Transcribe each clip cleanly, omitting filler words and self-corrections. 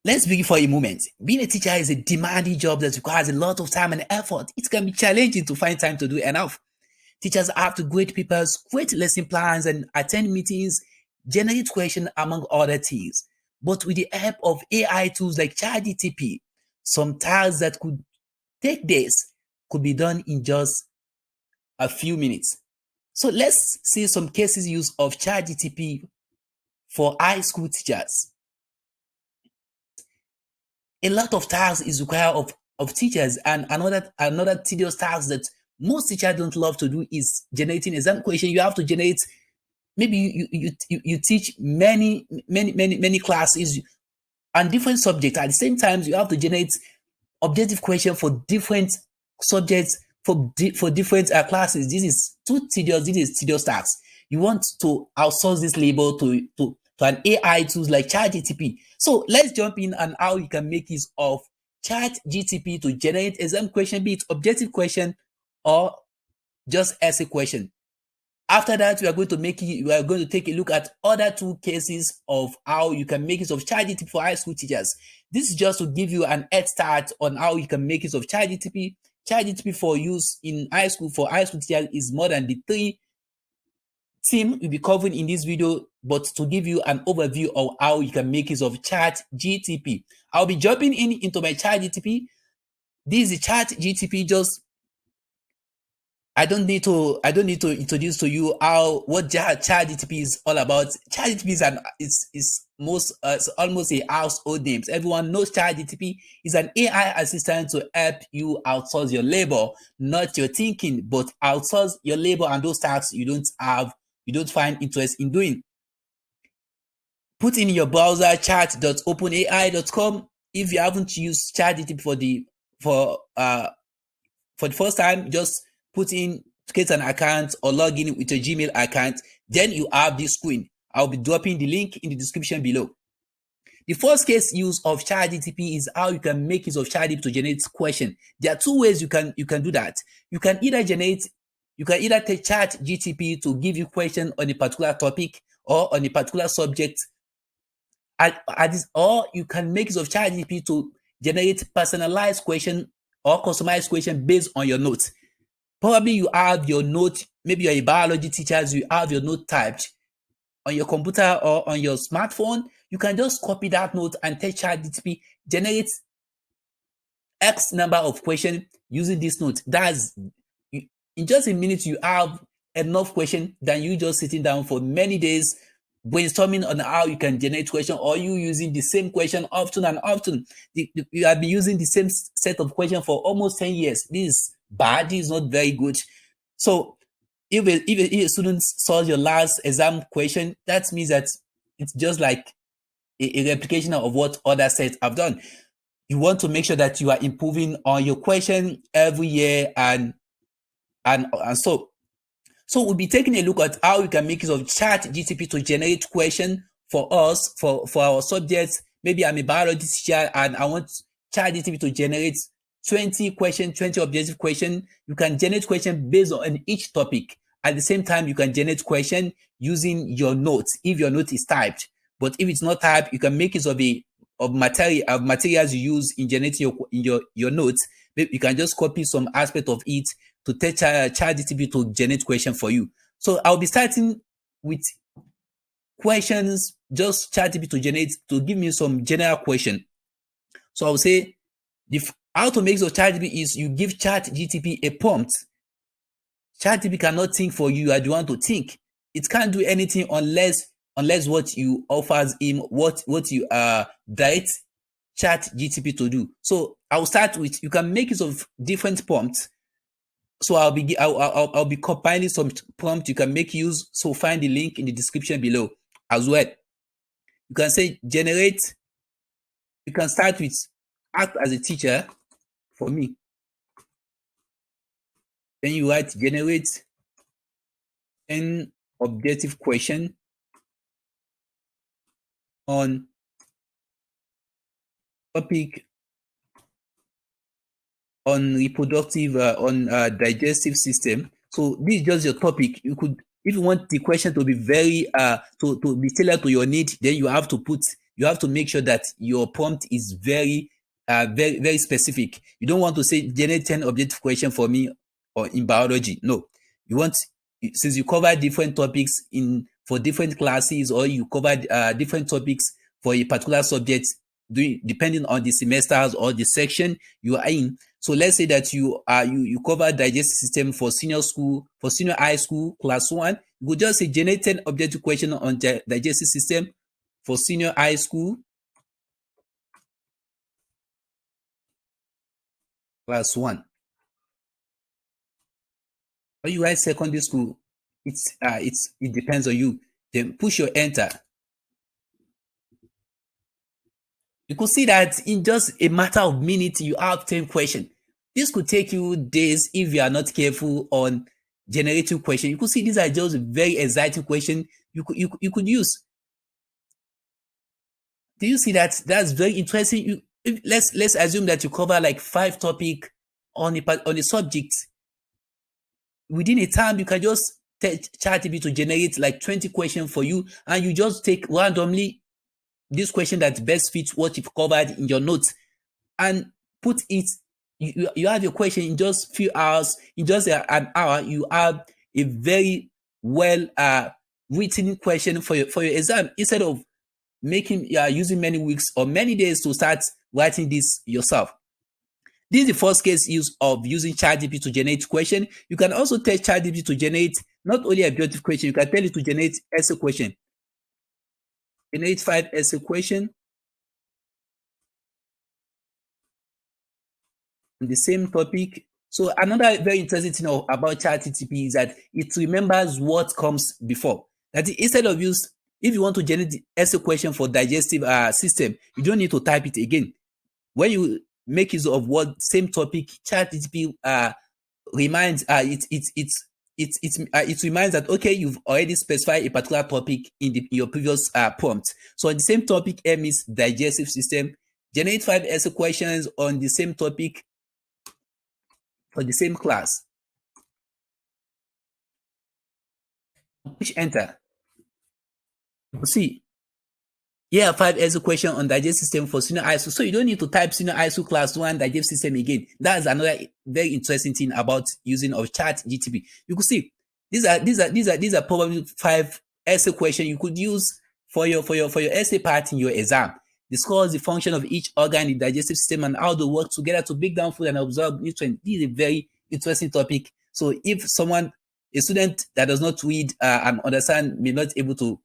let's begin for a moment. Being a teacher is a demanding job that requires a lot of time and effort. It can be challenging to find time to do enough. Teachers have to grade papers, create lesson plans, and attend meetings, generate questions, among other things. But with the help of AI tools like ChatGTP, some tasks that could take days could be done in just a few minutes. So let's see some cases use of ChatGTP for high school teachers. A lot of tasks is required of teachers, and another tedious task that most teachers don't love to do is generating exam question. You have to generate, maybe you teach many classes and different subjects at the same time. You have to generate objective question for different subjects for different classes. This is too tedious. This is tedious task. You want to outsource this labor to an AI tools like ChatGTP. So let's jump in on how you can make use of ChatGTP to generate exam question, be it objective question or just essay question. After that, we are going to take a look at other two cases of how you can make use of ChatGTP for high school teachers. This is just to give you an head start on how you can make use of ChatGTP. ChatGTP for use in high school for high school teachers is more than the three theme we'll be covering in this video, but to give you an overview of how you can make use of ChatGTP. I'll be jumping into my ChatGTP. This is the ChatGTP. Just I don't need to introduce to you what ChatGTP is all about. ChatGTP is almost a household name. Everyone knows ChatGTP is an AI assistant to help you outsource your labor, not your thinking, but outsource your labor and those tasks you don't find interest in doing. Put in your browser chat.openai.com. If you haven't used ChatGTP for the first time, just create an account or log in with your Gmail account. Then you have this screen. I'll be dropping the link in the description below. The first case use of ChatGTP is how you can make use of ChatGTP to generate question. There are two ways you can do that. You can either take ChatGTP to give you question on a particular topic or on a particular subject, or you can make use of ChatGTP to generate personalized question or customized question based on your notes. Probably you have your note, maybe you're a biology teacher, you have your note typed on your computer or on your smartphone. You can just copy that note and tell ChatGTP generate X number of questions using this note. That's in just a minute you have enough questions than you just sitting down for many days brainstorming on how you can generate question, or you using the same question often and often. You have been using the same set of questions for almost 10 years. This is bad. This is not very good. So if a student solves your last exam question, that means that it's just like a replication of what other sets have done. You want to make sure that you are improving on your question every year, and so we'll be taking a look at how we can make use of ChatGTP to generate question for us for our subjects. Maybe I'm a biology teacher and I want ChatGTP to generate 20 objective question. You can generate question based on each topic. At the same time, you can generate question using your notes if your note is typed. But if it's not typed, you can make use of materials you use in generating your notes. You can just copy some aspect of it to tell ChatGTP to generate question for you. So I'll be starting with questions, just ChatGPT to give me some general question. So I'll say how to make the ChatGPT is you give ChatGTP a prompt. ChatGPT cannot think for you. I do want to think. It can't do anything unless what you offers him, what you direct ChatGTP to do. So I'll start with, you can make use of different prompts. So I'll be compiling some prompts you can make use. So find the link in the description below as well. You can say generate. You can start with act as a teacher for me. Then you write generate an objective question on topic on reproductive digestive system. So this is just your topic. You could, if you want the question to be very to be tailored to your need, then you have to you have to make sure that your prompt is very specific. You don't want to say generate 10 objective question for me or in biology. No, you want, since you cover different topics in for different classes, or you cover different topics for a particular subject, depending on the semesters or the section you are in. So let's say that you cover digestive system for senior high school class 1. You could just say generate 10 objective question on digestive system for senior high school class 1. When you write secondary school, it depends on you. Then push your enter. You could see that in just a matter of minutes, you have 10 questions. This could take you days if you are not careful on generating questions. You could see these are just very exciting questions you could use. Do you see that? That's very interesting. Let's assume that you cover like 5 topics on a subject. Within a time, you can just tell ChatGPT to generate like 20 questions for you, and you just take randomly this question that best fits what you've covered in your notes and put it. You have your question in just few hours. In just an hour, you have a very well written question for your exam, instead of using many weeks or many days to start writing this yourself. This is the first case use of using ChatGPT to generate question. You can also tell ChatGPT to generate not only objective question, you can tell it to generate essay question. Generate 5 essay question on the same topic. So another very interesting thing about ChatGTP is that it remembers what comes before. That instead of if you want to generate the essay question for digestive system, you don't need to type it again. When you make use of what same topic, ChatGTP reminds it reminds that, okay, you've already specified a particular topic in your previous prompt. So on the same topic, M is digestive system. Generate 5 essay questions on the same topic for the same class. Push enter. See, here 5 essay question on digestive system for senior high school. So you don't need to type senior high school class 1 digestive system again. That's another very interesting thing about using of ChatGTP. You could see these are probably 5 essay questions you could use for your essay part in your exam. Discuss the function of each organ in the digestive system and how they work together to break down food and absorb nutrients. This is a very interesting topic. So if a student that does not read and understand, may not able to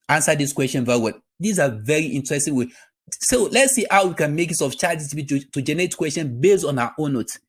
answer this question very well. These are very interesting ways. So let's see how we can make use of ChatGPT to generate questions based on our own notes.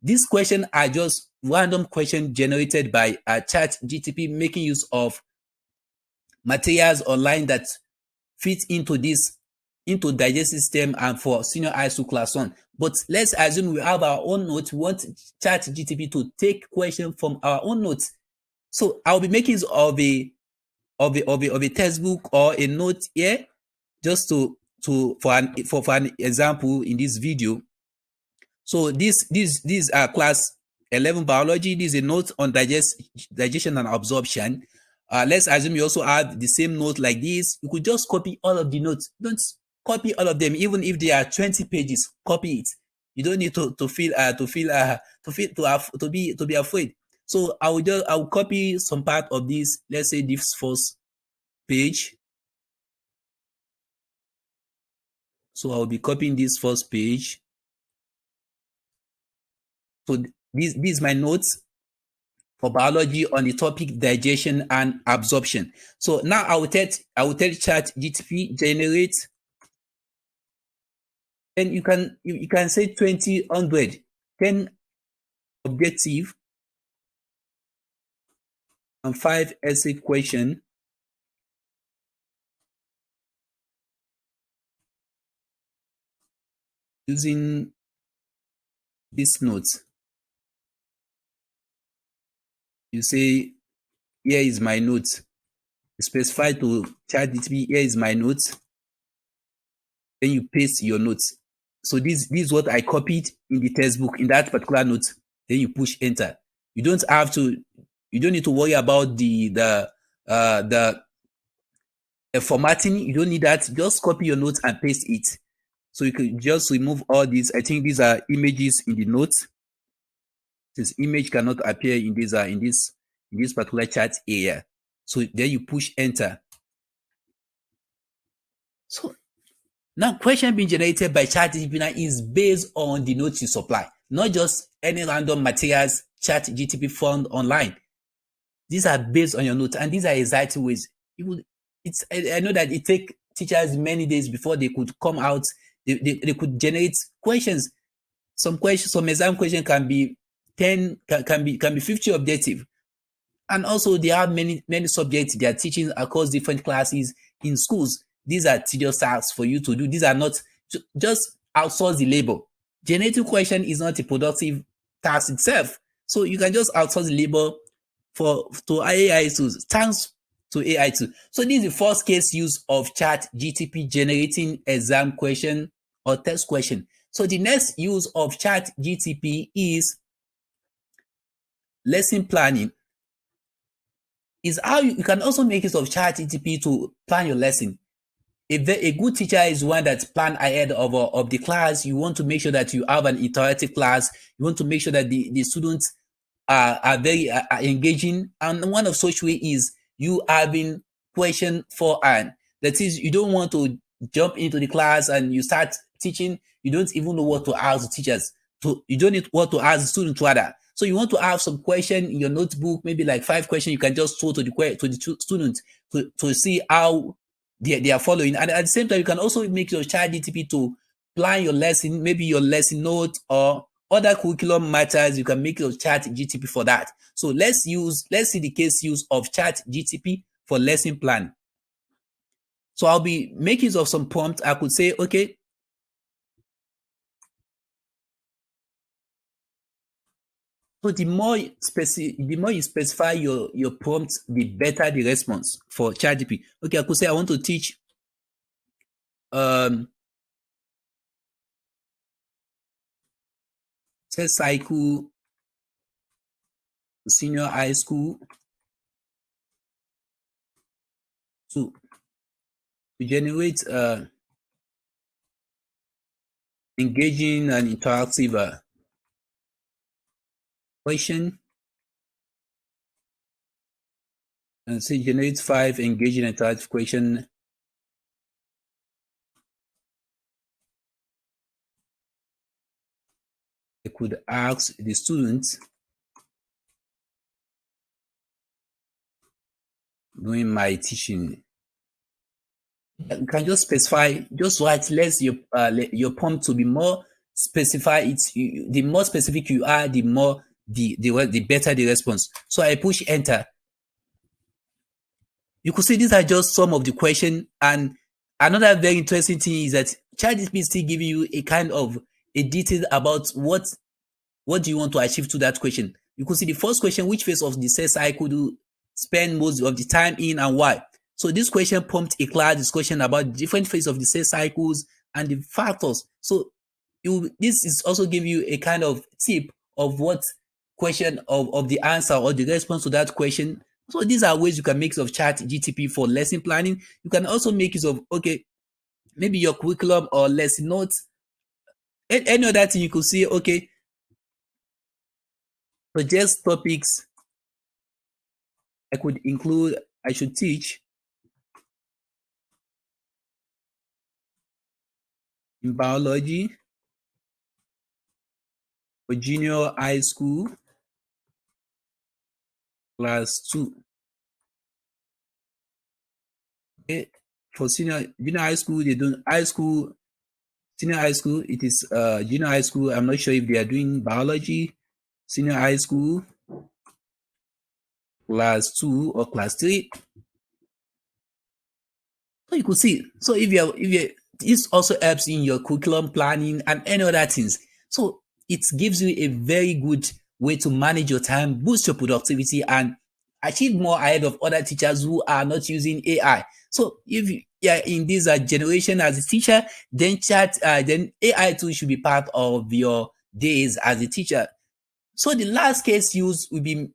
These questions are just random questions generated by ChatGTP, making use of materials online that fit into digestive system and for senior high school class 1. But let's assume we have our own notes. We want ChatGTP to take questions from our own notes. So I'll be making use of a textbook or a note here, just for an example in this video. So these are class 11 biology. This is a note on digestion and absorption. Let's assume you also have the same note like this. You could just copy all of the notes. Don't copy all of them, even if they are 20 pages. Copy it. You don't need to be afraid. So I will copy some part of this. Let's say this first page. So I'll be copying this first page. So this is my notes for biology on the topic digestion and absorption. So now I will tell ChatGTP generate, and you can say 20, 100, 10 objective and 5 essay question using this note. You say, here is my note. Specify to ChatGTP, here is my note. Then you paste your notes. So this is what I copied in the textbook, in that particular note. Then you push enter. You don't need to worry about the formatting, you don't need that. Just copy your notes and paste it. So you can just remove all these. I think these are images in the notes. This image cannot appear in this particular chat area. So then you push enter. So now question being generated by ChatGTP is based on the notes you supply, not just any random materials ChatGTP found online. These are based on your notes, and these are exactly ways. I know that it takes teachers many days before they could come out. They could generate questions. Some exam question can be 10, can be 50 objective. And also they have many subjects they are teaching across different classes in schools. These are tedious tasks for you to do. These are not, just outsource the labor. Generating question is not a productive task itself. So you can just outsource the labor to AI tools. Thanks to AI tools. So this is the first case use of ChatGTP generating exam question or test question. So the next use of ChatGTP is lesson planning. Is how you can also make use of ChatGTP to plan your lesson. A good teacher is one that plan ahead of the class. You want to make sure that you have an interactive class. You want to make sure that the students are very engaging. And one of such way is you having question forehand. That is, you don't want to jump into the class and you start teaching. You don't even know what to ask the teachers. You don't need what to ask the students rather. So you want to have some question in your notebook, maybe like 5 questions you can just throw to the students to see how they are following. And at the same time, you can also make your ChatGTP to plan your lesson, maybe your lesson note or other curriculum matters. You can make your ChatGTP for that. So let's see the case use of ChatGTP for lesson plan. So I'll be making use of some prompt. I could say, okay, so the more you specify your prompt, the better the response for ChatGPT. Okay, I could say I want to teach test cycle senior high school to generate engaging and interactive question, and say generate 5 engaging and interactive question. I could ask the students during my teaching. You can just specify, just write less your prompt to be more specified. The more specific you are, the more the better the response. So I push enter. You could see these are just some of the questions. And another very interesting thing is that ChatGPT is still giving you a kind of a detail about what do you want to achieve to that question. You could see the first question, which phase of the sales cycle do spend most of the time in and why. So this question prompts a clear discussion about different phases of the sales cycles and the factors. So this is also giving you a kind of tip of what question of the answer or the response to that question. So these are ways you can make use of ChatGTP for lesson planning. You can also make use of, okay, maybe your curriculum or lesson notes. Any other thing you could see, okay, suggest topics I could include, I should teach in biology for junior high school class 2. Okay. For junior high school, they don't senior high school, it is junior high school. I'm not sure if they are doing biology, senior high school class 2 or class 3. So you could see. So if you this also helps in your curriculum planning and any other things. So it gives you a very good way to manage your time, boost your productivity, and achieve more ahead of other teachers who are not using AI. So if you are in this generation as a teacher, then then AI too should be part of your days as a teacher. So the last case use will be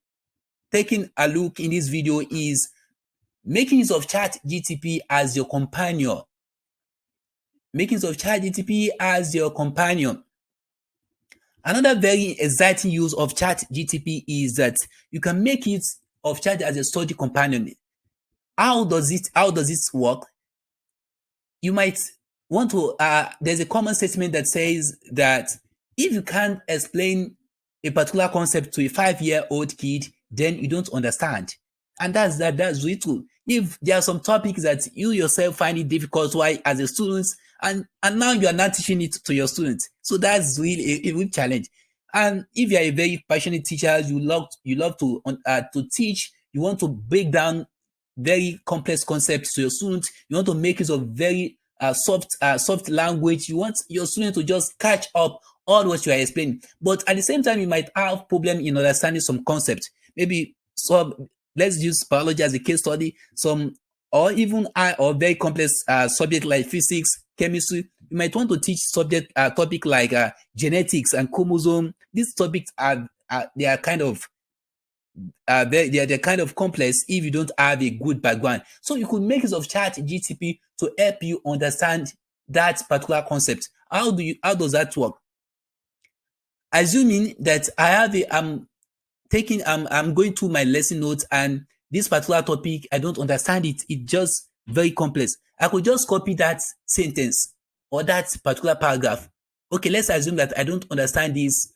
taking a look in this video is Making use of ChatGTP as your companion. Making use of ChatGTP as your companion. Another very exciting use of ChatGTP is that you can make it of Chat as a study companion. How does it work? You might want to, there's a common statement that says that if you can't explain a particular concept to a 5-year-old kid, then you don't understand. And that's really true. If there are some topics that you yourself find it difficult, why as a student, and now you are not teaching it to your students, so that's really a real challenge. And if you are a very passionate teacher, you love to teach, you want to break down very complex concepts to your students, you want to make use of very soft language, you want your students to just catch up all what you are explaining, but at the same time you might have problem in understanding some concepts. Maybe some, let's use biology as a case study, some or even or very complex subject like physics, chemistry. You might want to teach topic like genetics and chromosome. These topics they are kind of they're kind of complex if you don't have a good background. So you could make use of ChatGTP to help you understand that particular concept. How does that work? Assuming that I'm going through my lesson notes and this particular topic, I don't understand it. It's just very complex. I could just copy that sentence or that particular paragraph. Okay, let's assume that I don't understand this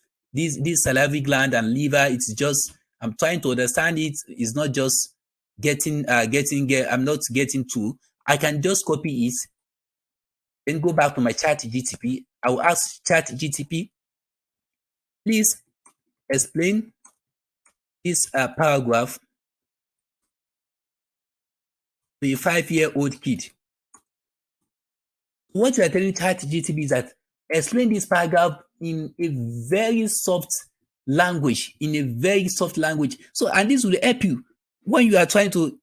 salivary gland and liver. It's just I'm trying to understand it. It's not just I'm not getting to. I can just copy it, then go back to my ChatGTP. I will ask ChatGTP, please explain this paragraph to a 5-year-old kid. What you are telling ChatGTP is that explain this paragraph in a very soft language, So, and this will help you when you are trying to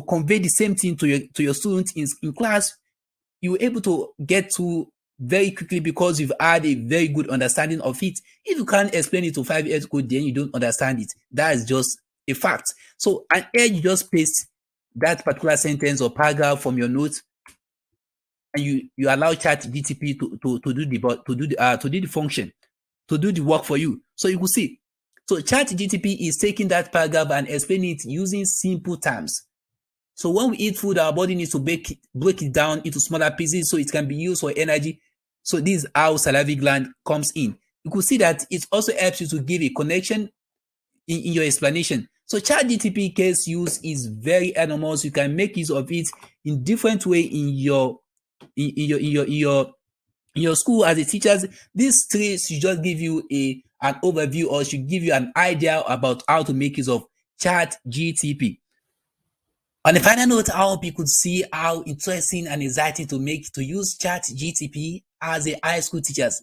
convey the same thing to your students in class. You're able to get to very quickly because you've had a very good understanding of it. If you can't explain it to 5 years old, then you don't understand it. That is just a fact. So, and here you just paste that particular sentence or paragraph from your notes, and you allow ChatGTP to do the function, to do the work for you. So you will see. So ChatGTP is taking that paragraph and explaining it using simple terms. So when we eat food, our body needs to break it down into smaller pieces so it can be used for energy. So this is how salivary gland comes in. You could see that it also helps you to give a connection in your explanation. So ChatGTP case use is very enormous. You can make use of it in different way in your school as a teachers. These three should just give you an overview or should give you an idea about how to make use of ChatGTP. On a final note, I hope you could see how interesting and exciting to use ChatGTP as a high school teachers.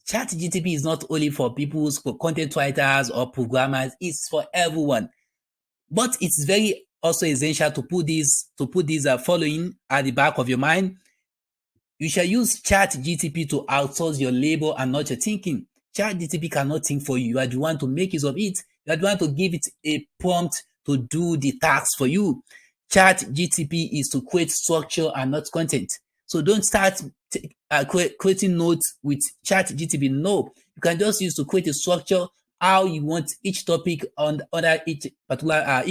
ChatGTP is not only for for content writers or programmers, it's for everyone. But it's very also essential to put this following at the back of your mind. You shall use ChatGTP to outsource your labor and not your thinking. ChatGTP cannot think for you. You are the one to make use of it. You are the one to give it a prompt to do the tasks for you. ChatGTP is to create structure and not content. So don't start creating notes with ChatGTP. No, you can just use to create a structure how you want each topic under each particular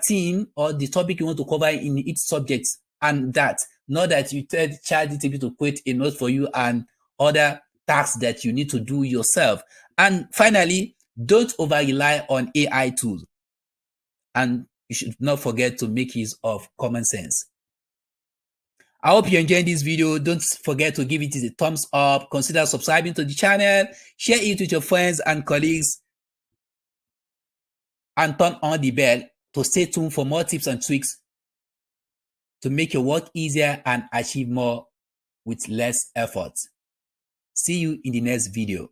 theme or the topic you want to cover in each subject, and that not that you tell ChatGTP to create a note for you and other tasks that you need to do yourself. And finally, don't over rely on AI tools, and you should not forget to make use of common sense. I hope you enjoyed this video. Don't forget to give it a thumbs up, consider subscribing to the channel, share it with your friends and colleagues, and turn on the bell to stay tuned for more tips and tricks to make your work easier and achieve more with less effort. See you in the next video.